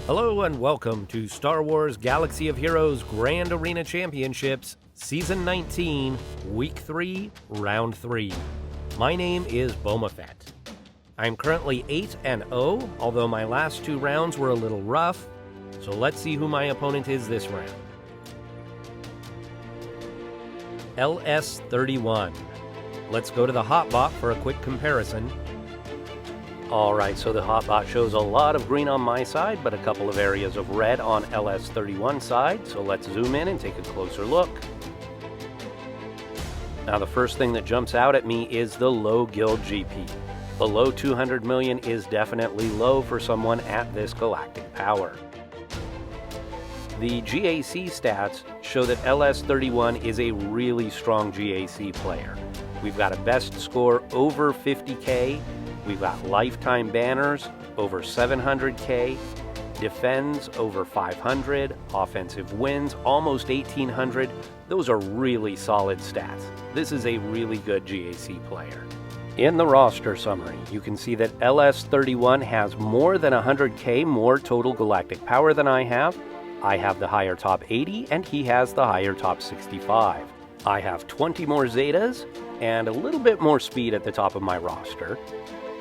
Hello and welcome to Star Wars Galaxy of Heroes Grand Arena Championships, Season 19, Week 3, Round 3. My name is Boma Fett. I'm currently 8-0, although my last two rounds were a little rough, so let's see who my opponent is this round. LS31. Let's go to the hotbot for a quick comparison. Alright, so the hotbot shows a lot of green on my side, but a couple of areas of red on LS31's side, so let's zoom in and take a closer look. Now the first thing that jumps out at me is the low guild GP. Below 200 million is definitely low for someone at this galactic power. The GAC stats show that LS31 is a really strong GAC player. We've got a best score over 50k, we've got lifetime banners over 700k, defends over 500, offensive wins almost 1800. Those are really solid stats. This is a really good GAC player. In the roster summary, you can see that LS31 has more than 100k more total galactic power than I have. I have the higher top 80 and he has the higher top 65. I have 20 more Zetas and a little bit more speed at the top of my roster.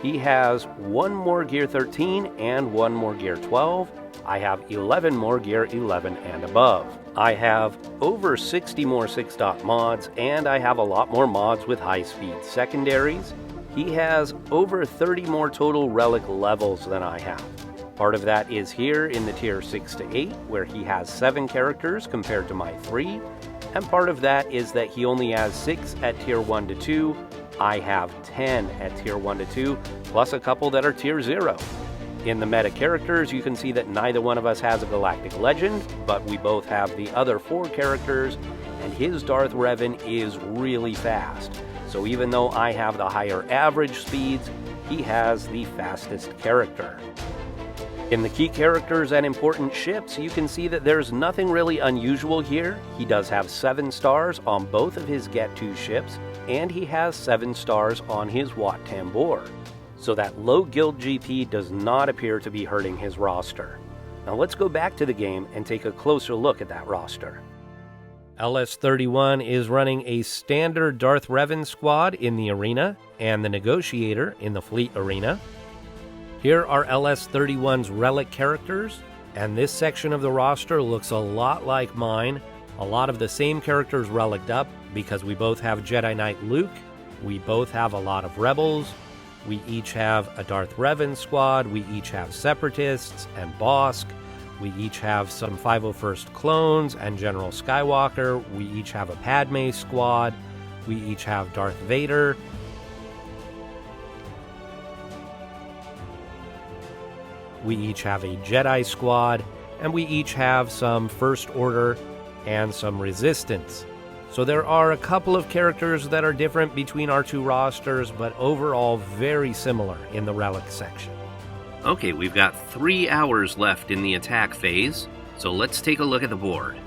He has one more Gear 13 and one more Gear 12. I have 11 more Gear 11 and above. I have over 60 more 6-dot mods, and I have a lot more mods with high-speed secondaries. He has over 30 more total relic levels than I have. Part of that is here in the tier 6 to 8, where he has 7 characters compared to my 3. And part of that is that he only has 6 at tier 1 to 2. I have 10 at tier 1 to 2, plus a couple that are tier 0. In the meta characters, you can see that neither one of us has a galactic legend, but we both have the other 4 characters, and his Darth Revan is really fast. So even though I have the higher average speeds, he has the fastest character. In the key characters and important ships, you can see that there's nothing really unusual here. He does have 7 stars on both of his Get To ships, and he has 7 stars on his Wat Tambor. So that low guild GP does not appear to be hurting his roster. Now let's go back to the game and take a closer look at that roster. LS31 is running a standard Darth Revan squad in the arena and the Negotiator in the fleet arena. Here are LS31's relic characters, and this section of the roster looks a lot like mine. A lot of the same characters reliced up because we both have Jedi Knight Luke, we both have a lot of Rebels, we each have a Darth Revan squad, we each have Separatists and Bosk, we each have some 501st clones and General Skywalker, we each have a Padme squad, we each have Darth Vader, we each have a Jedi squad, and we each have some First Order and some Resistance. So there are a couple of characters that are different between our two rosters, but overall very similar in the relic section. Okay, we've got 3 hours left in the attack phase, so let's take a look at the board.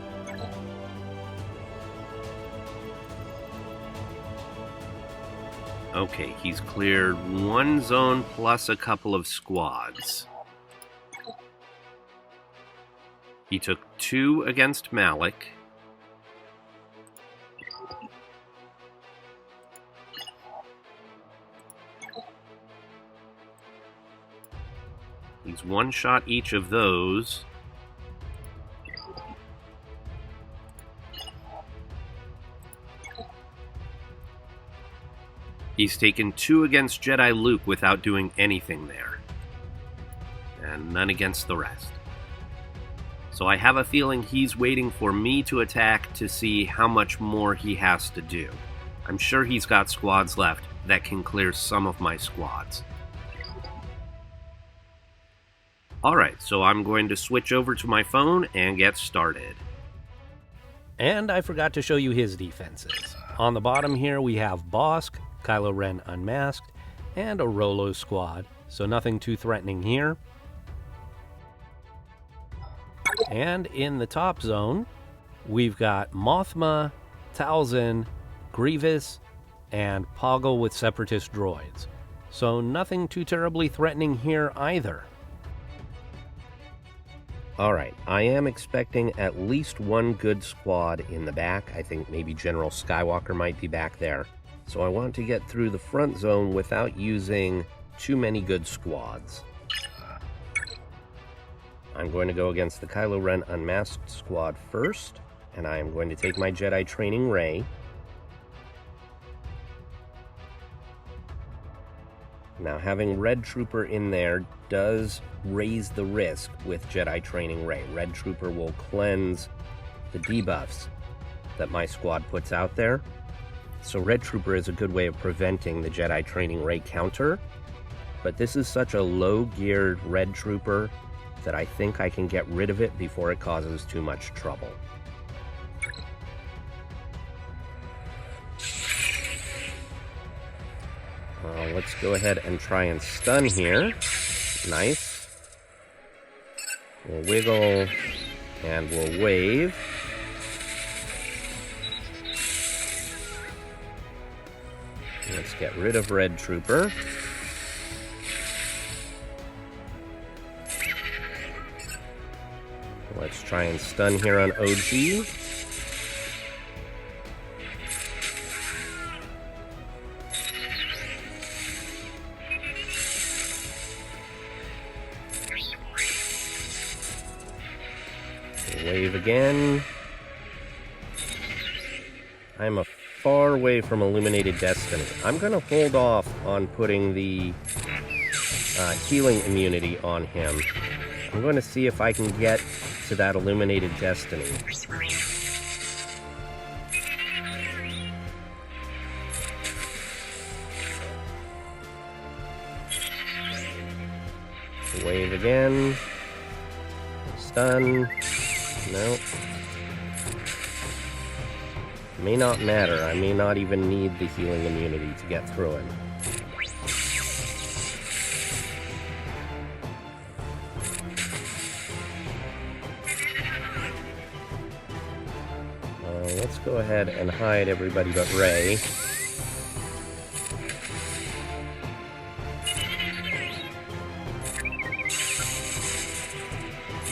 Okay, he's cleared 1 zone plus a couple of squads. He took 2 against Malik. He's one-shot each of those. He's taken 2 against Jedi Luke without doing anything there. And none against the rest. So I have a feeling he's waiting for me to attack to see how much more he has to do. I'm sure he's got squads left that can clear some of my squads. Alright, so I'm going to switch over to my phone and get started. And I forgot to show you his defenses. On the bottom here we have Bosk, Kylo Ren unmasked, and a Rolo squad, so nothing too threatening here. And in the top zone, we've got Mothma, Talzin, Grievous, and Poggle with Separatist droids. So nothing too terribly threatening here either. Alright, I am expecting at least one good squad in the back. I think maybe General Skywalker might be back there. So I want to get through the front zone without using too many good squads. I'm going to go against the Kylo Ren Unmasked squad first, and I am going to take my Jedi Training Ray. Now, having Red Trooper in there does raise the risk with Jedi Training Ray. Red Trooper will cleanse the debuffs that my squad puts out there. So Red Trooper is a good way of preventing the Jedi Training Ray counter. But this is such a low-geared Red Trooper that I think I can get rid of it before it causes too much trouble. Let's go ahead and try and stun here. Nice. We'll wiggle and we'll wave. Let's get rid of Red Trooper. Let's try and stun here on OG. Wave again. I'm a far away from Illuminated Destiny. I'm going to hold off on putting the healing immunity on him. I'm going to see if I can get to that Illuminated Destiny. Wave again. Stun. Nope. May not matter. I may not even need the healing immunity to get through him. Let's go ahead and hide everybody but Rey.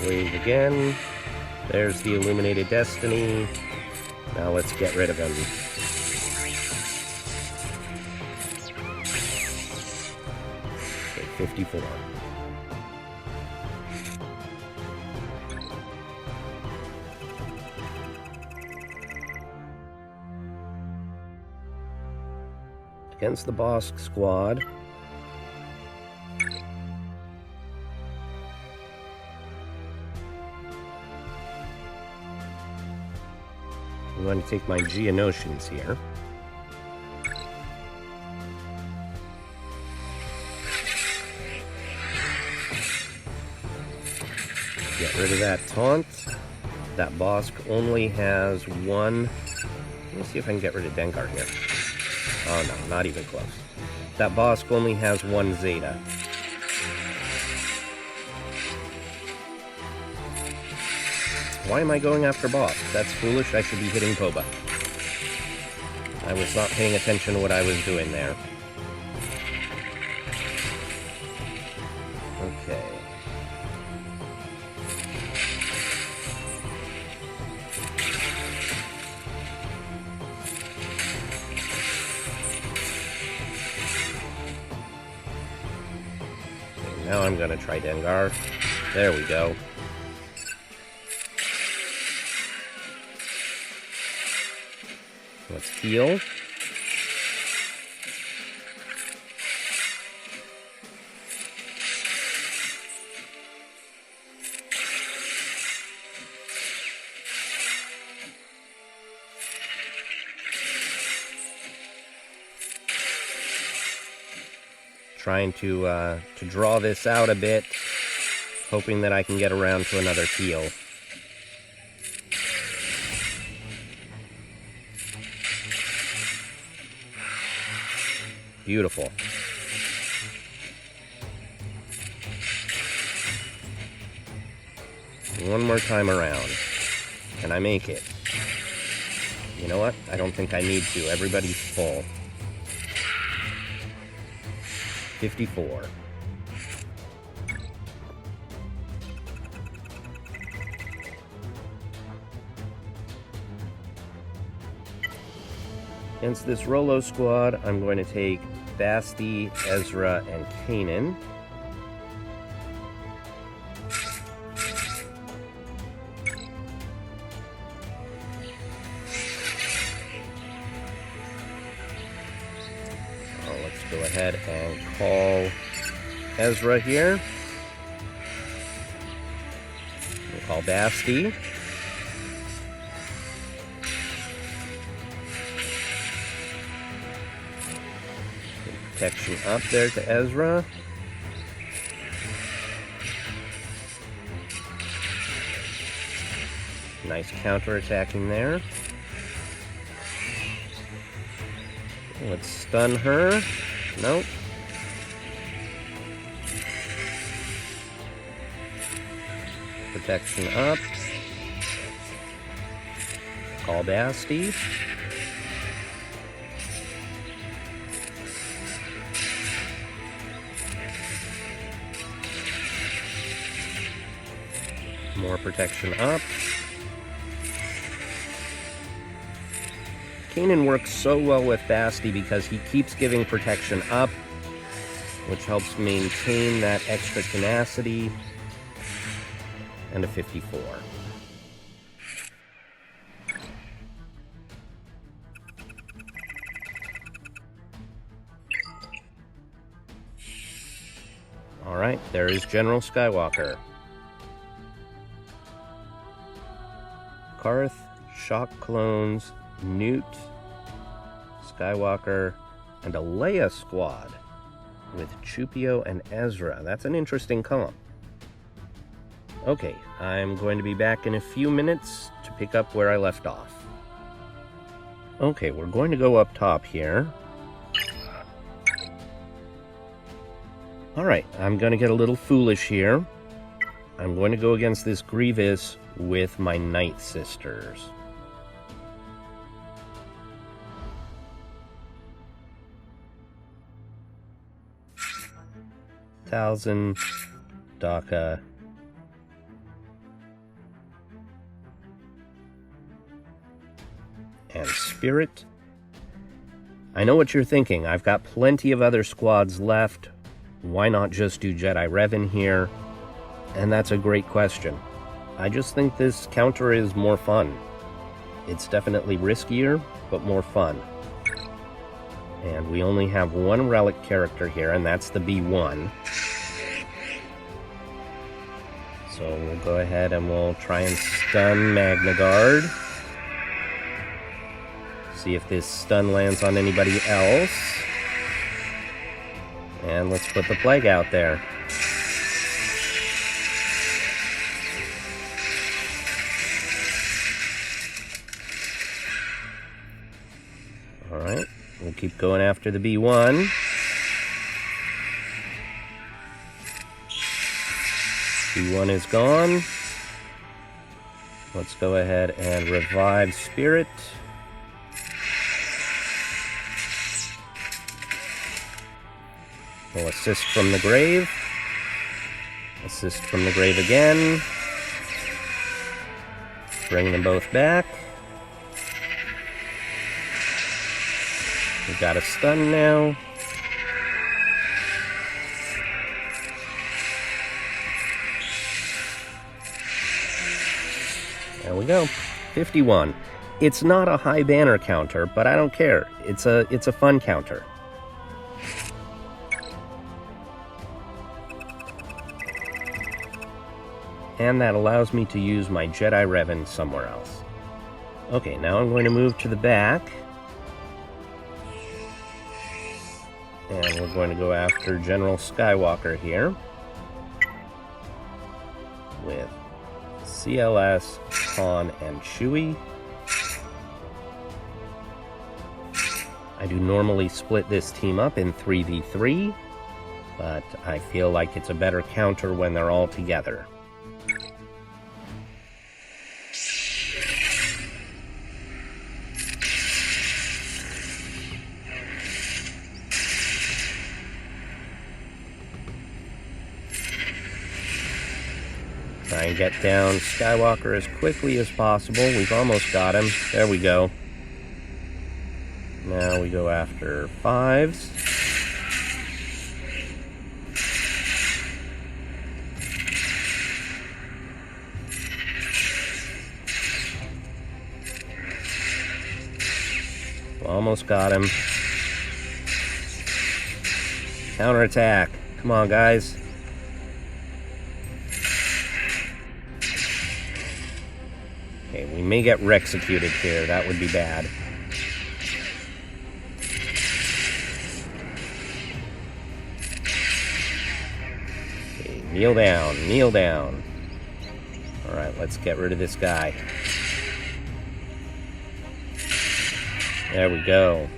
Wave again. There's the Illuminated Destiny. Now let's get rid of him. Okay, 54. Against the Bosk squad. I'm going to take my Geonosians here. Get rid of that taunt. That Bosk only has one. Let me see if I can get rid of Dengar here. Oh no, not even close. That Bosk only has one Zeta. Why am I going after Bosk? That's foolish. I should be hitting Boba. I was not paying attention to what I was doing there. Okay. Now I'm going to try Dengar. There we go. Let's heal. Trying to draw this out a bit, hoping that I can get around to another heal. Beautiful. One more time around. Can I make it? You know what? I don't think I need to. Everybody's full. 54. Against this Rolo squad, I'm going to take Basti, Ezra, and Kanan. Let's go ahead and call Ezra here. We'll call Basti. Protection up there to Ezra. Nice counter-attacking there. Let's stun her. Nope. Protection up. Call Basti. More protection up. Kanan works so well with Basti because he keeps giving protection up, which helps maintain that extra tenacity, and a 54. Alright, there is General Skywalker. Karth, Shock Clones, Newt, Skywalker, and a Leia squad with Chupio and Ezra. That's an interesting column. Okay, I'm going to be back in a few minutes to pick up where I left off. Okay, we're going to go up top here. Alright, I'm going to get a little foolish here. I'm going to go against this Grievous with my Night Sisters. Thousand, Daka, and Spirit. I know what you're thinking. I've got plenty of other squads left. Why not just do Jedi Revan here? And that's a great question. I just think this counter is more fun. It's definitely riskier, but more fun. And we only have one relic character here, and that's the B1. So we'll go ahead and we'll try and stun Magna Guard. See if this stun lands on anybody else. And let's put the plague out there. Alright, we'll keep going after the B1. B1 is gone. Let's go ahead and revive Spirit. We'll assist from the grave. Assist from the grave again. Bring them both back. We've got a stun now. There we go. 51. It's not a high banner counter, but I don't care. It's a fun counter. And that allows me to use my Jedi Revan somewhere else. Okay, now I'm going to move to the back. And we're going to go after General Skywalker here. With CLS, Han, and Chewie. I do normally split this team up in 3v3, but I feel like it's a better counter when they're all together. Try and get down Skywalker as quickly as possible. We've almost got him. There we go. Now we go after 5s. Almost got him. Counterattack. Come on, guys. Okay, we may get Rexecuted here. That would be bad. Okay, kneel down. Kneel down. Alright, let's get rid of this guy. There we go.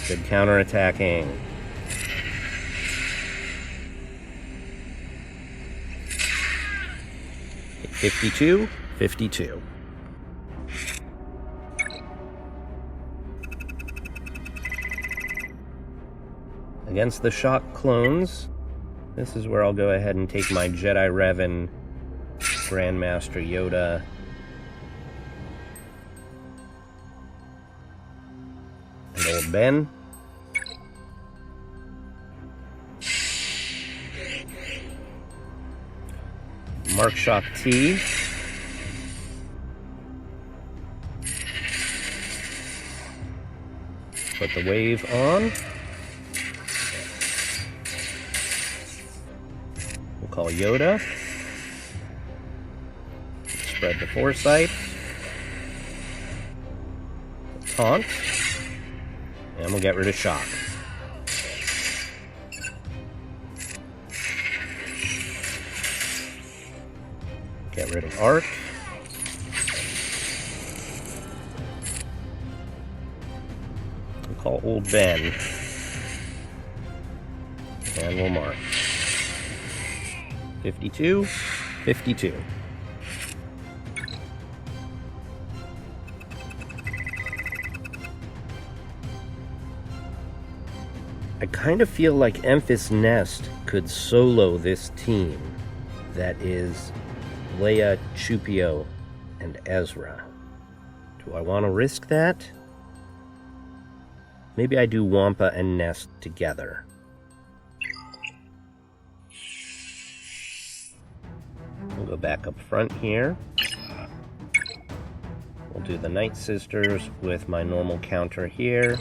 Good counterattacking. Okay, 52, 52. Against the Shock clones, this is where I'll go ahead and take my Jedi Revan, Grandmaster Yoda, and old Ben. Mark Shock T. Put the wave on. We'll call Yoda. Spread the foresight. Taunt. And we'll get rid of Shock. Get rid of Arc. We'll call old Ben. And we'll mark. 52, 52. I kind of feel like Emphas Nest could solo this team that is Leia, Chupio, and Ezra. Do I want to risk that? Maybe I do Wampa and Nest together. We'll go back up front here. We'll do the Night Sisters with my normal counter here,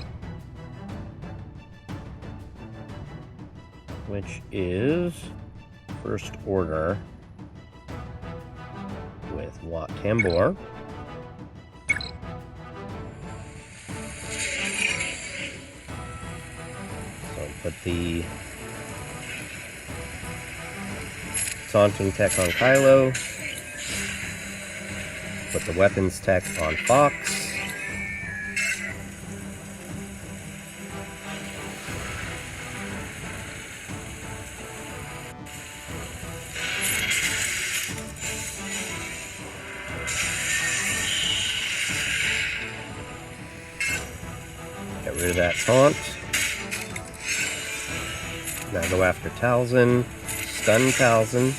which is First Order with Wat Tambor. So put the Taunting Tech on Kylo. Put the Weapons Tech on Fox. Get rid of that taunt. Now go after Talzin. Stun Talzin.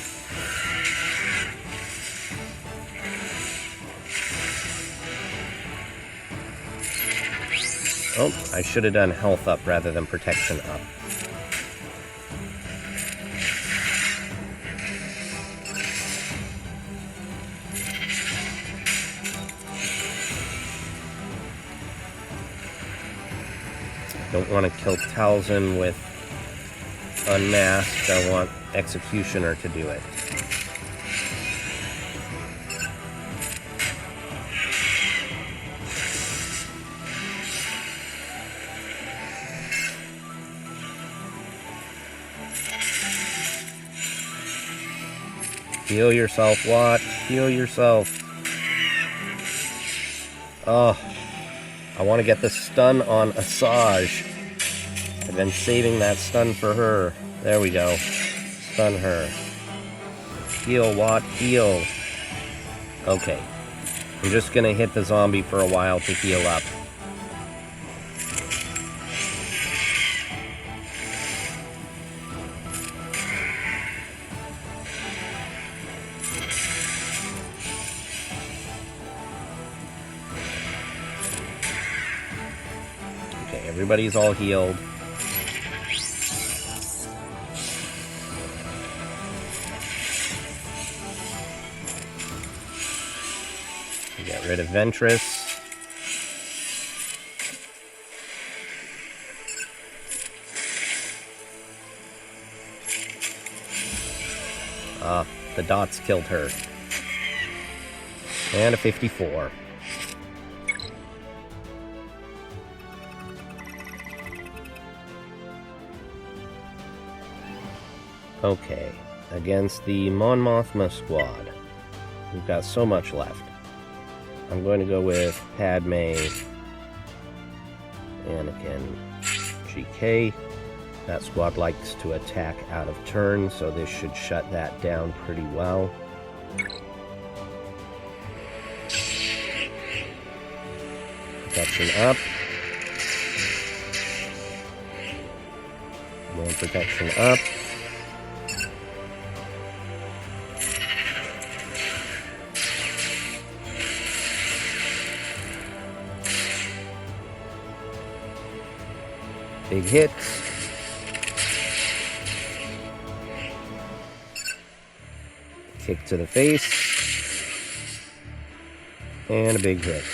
Oh, I should have done health up rather than protection up. Don't want to kill Talzin with Unmasked. I want Executioner to do it. Heal yourself, Wat. Heal yourself. Oh, I want to get the stun on Asajj. I've been saving that stun for her. There we go. Stun her. Heal, Wat, heal. Okay. I'm just gonna hit the zombie for a while to heal up. Everybody's all healed. Get rid of Ventress. The dots killed her. And a 54. Okay, against the Mon Mothma squad. We've got so much left. I'm going to go with Padme, Anakin, GK. That squad likes to attack out of turn, so this should shut that down pretty well. Protection up. More protection up. Big hits. Kick to the face. And a big hit.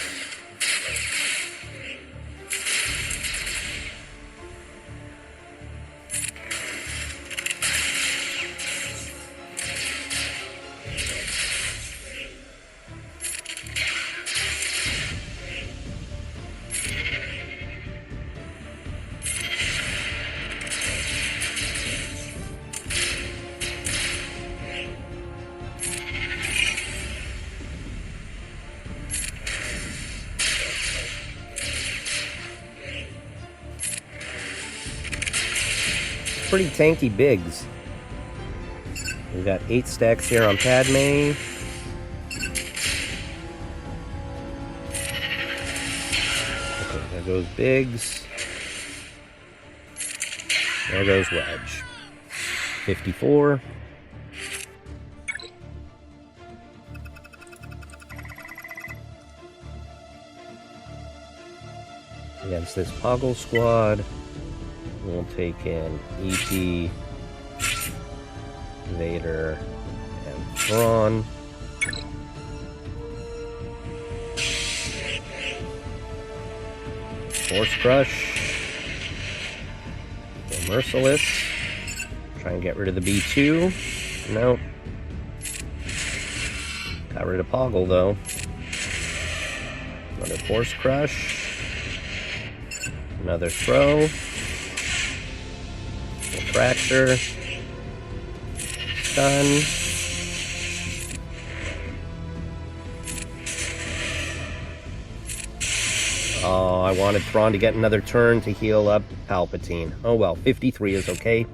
Pretty tanky bigs. We've got 8 stacks here on Padme. Okay, there goes Biggs. There goes Wedge. 54. Against this Poggle squad, we'll take in E.T., Vader, and Thrawn. Force Crush. Go Merciless. Try and get rid of the B2. Nope. Got rid of Poggle, though. Another Force Crush. Another Throw. Fracture. Stun. Oh, I wanted Thrawn to get another turn to heal up Palpatine. Oh well, 53 is okay.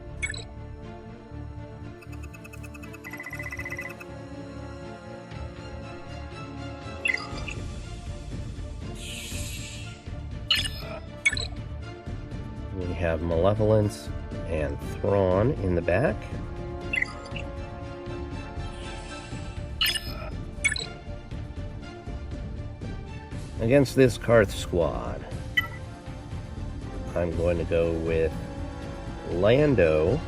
We have Malevolence and Thrawn in the back. Against this Karth squad, I'm going to go with Lando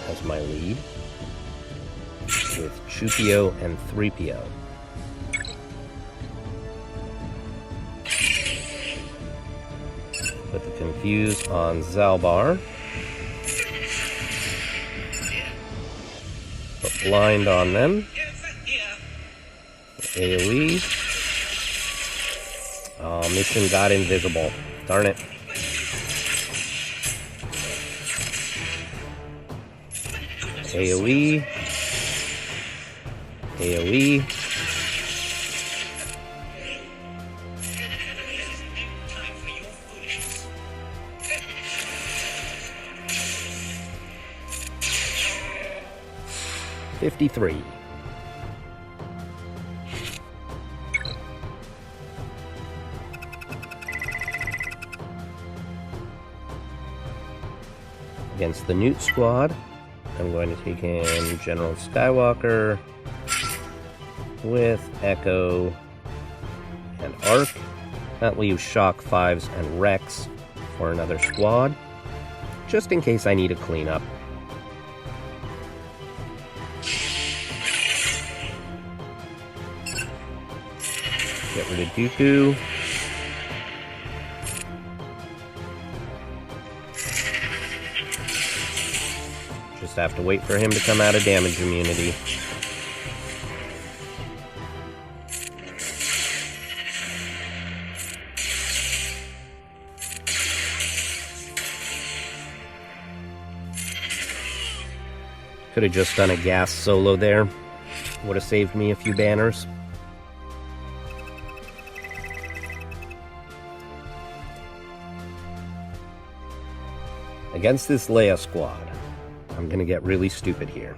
as my lead, with Chupio and 3PO. Put the Confuse on Zalbar. Put Blind on them. AoE. Oh, mission got invisible. Darn it. AoE. AoE. $53. Against the Newt squad, I'm going to take in General Skywalker with Echo and Arc. That leaves Shock 5s and Rex. for another squad, just in case I need a cleanup. Get rid of Dooku. Just have to wait for him to come out of damage immunity. Could have just done a gas solo there. Would have saved me a few banners. Against this Leia squad, I'm gonna get really stupid here.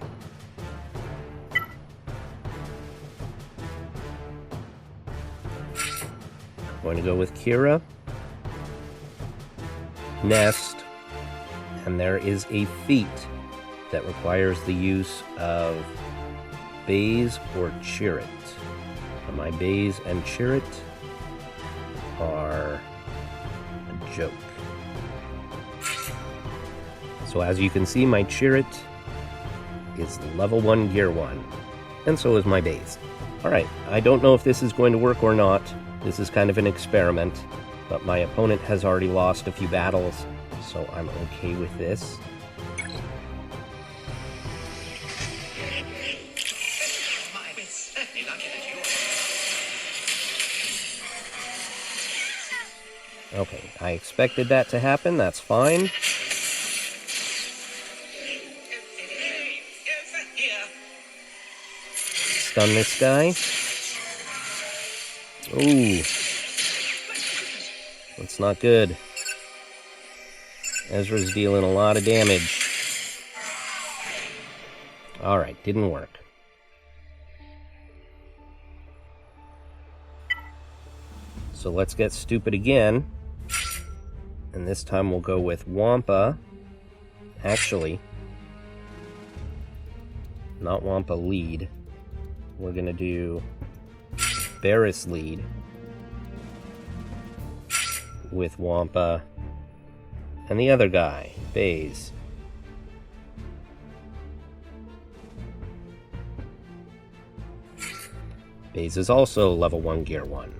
Going to go with Kira, Nest, and there is a feat that requires the use of Baze or Chirrut. And my Baze and Chirrut are a joke. So as you can see, my Chirrut is level 1 gear 1, and so is my Baze. Alright, I don't know if this is going to work or not. This is kind of an experiment, but my opponent has already lost a few battles, so I'm okay with this. Okay, I expected that to happen, that's fine. Stun this guy. Ooh. That's not good. Ezra's dealing a lot of damage. Alright, didn't work. So let's get stupid again. And this time we'll go with Wampa. Actually, not Wampa lead. We're gonna do Barris lead with Wampa and the other guy, Baze. Baze is also level 1 gear 1.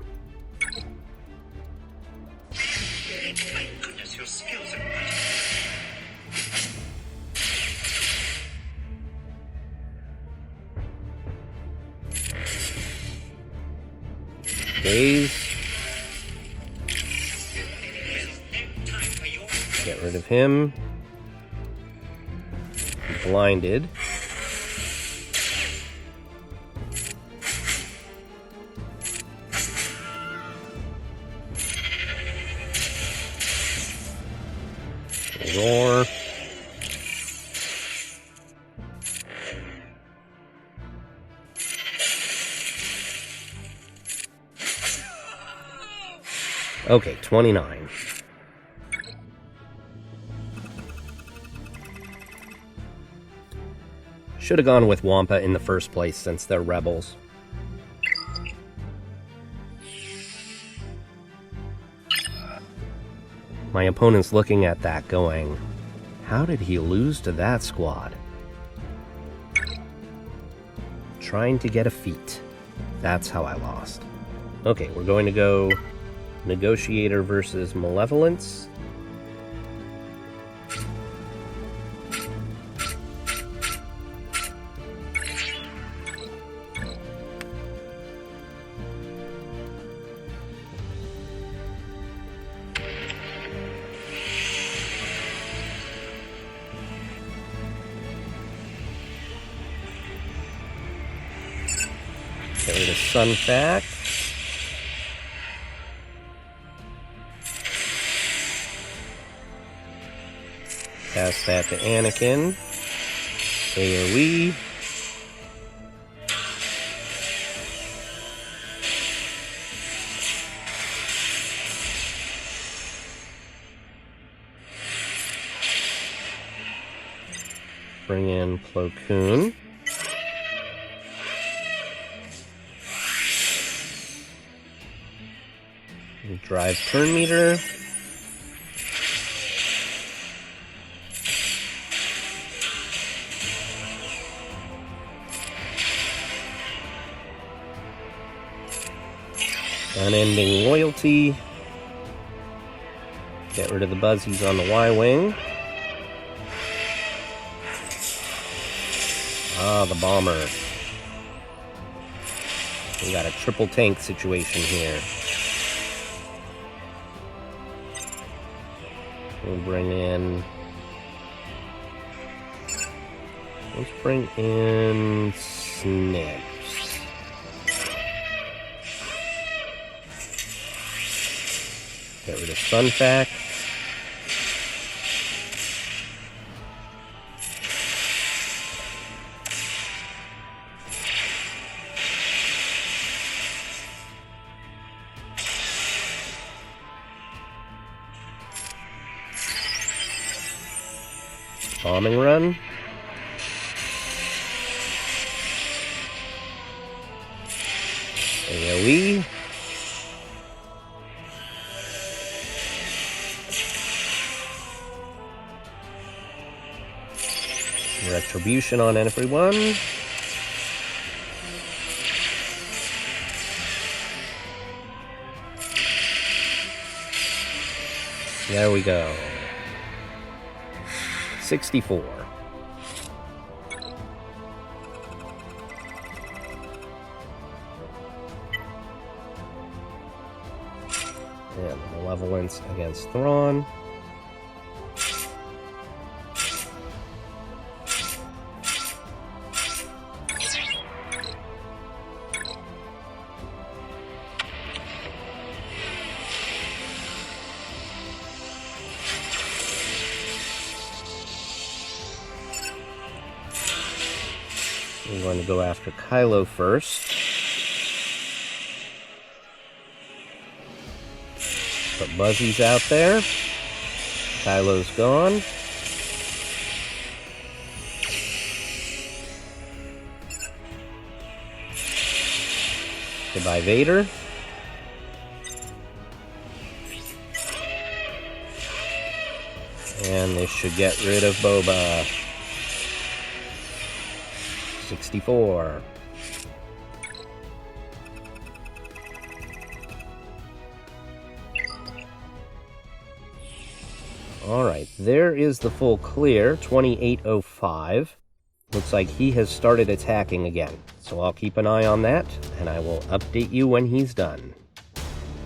Baze. Get rid of him. Blinded. Roar. Okay, 29. Should have gone with Wampa in the first place since they're rebels. My opponent's looking at that going, how did he lose to that squad? Trying to get a feat. That's how I lost. Okay, we're going to go Negotiator versus Malevolence. Get rid of Sunfac. Pass that to Anakin. AoE. Bring in Plo Koon. Drive turn meter. Unending Loyalty. Get rid of the Buzzies on the Y-Wing. Ah, the Bomber. We got a triple tank situation here. We'll bring in... Let's bring in Snips. Get rid of Sunfac. Bombing Run. AoE. Retribution on everyone. There we go. 64. And Malevolence against Thrawn. I'm going to go after Kylo first. Put Buzzy's out there. Kylo's gone. Goodbye, Vader. And this should get rid of Boba. 64. Alright, there is the full clear, 2805. Looks like he has started attacking again, so I'll keep an eye on that, and I will update you when he's done.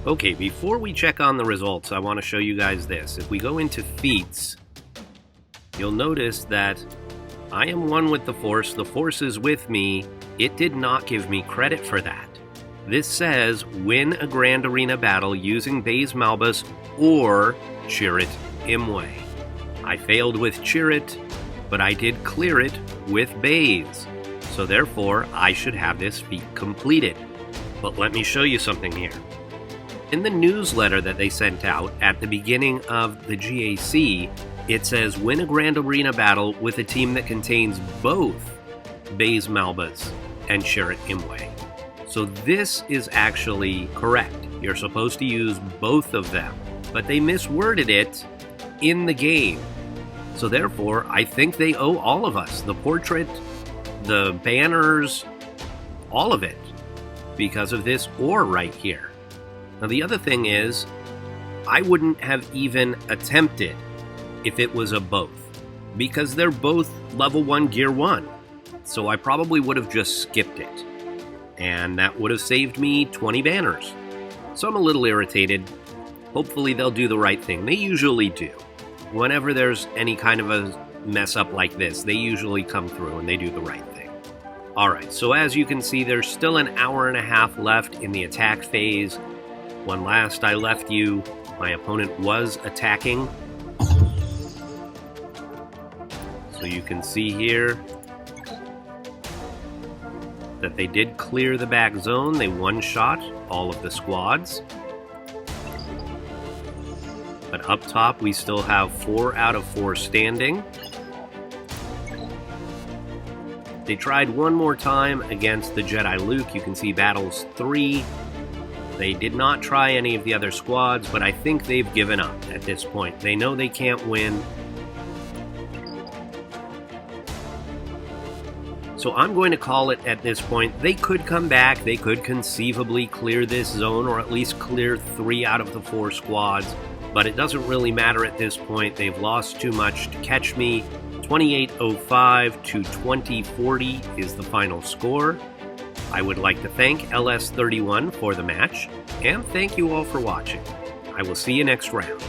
Okay, before we check on the results, I want to show you guys this. If we go into feats, you'll notice that I am one with the Force is with me. It did not give me credit for that. This says, win a Grand Arena battle using Baze Malbus or Chirrut Imwe. I failed with Chirrut, but I did clear it with Baze. So therefore, I should have this feat completed. But let me show you something here. In the newsletter that they sent out at the beginning of the GAC, it says, win a Grand Arena battle with a team that contains both Baze Malbus and Chirrut Imwe. So this is actually correct. You're supposed to use both of them, but they misworded it in the game. So therefore, I think they owe all of us, the portrait, the banners, all of it, because of this or right here. Now the other thing is, I wouldn't have even attempted if it was a both, because they're both level 1 gear 1. So I probably would have just skipped it, and that would have saved me 20 banners. So I'm a little irritated. Hopefully they'll do the right thing. They usually do. Whenever there's any kind of a mess up like this, they usually come through and they do the right thing. Alright, so as you can see, there's still an hour and a half left in the attack phase. When last I left you, my opponent was attacking. So you can see here that they did clear the back zone. They one-shot all of the squads. But up top, we still have 4 out of 4 standing. They tried one more time against the Jedi Luke. You can see battles 3. They did not try any of the other squads, but I think they've given up at this point. They know they can't win. So So I'm going to call it at this point. They could come back. They could conceivably clear this zone, or at least clear 3 out of the 4 squads. But it doesn't really matter at this point. They've lost too much to catch me. 2805 to 2040 is the final score. I would like to thank LS31 for the match, and thank you all for watching. I will see you next round.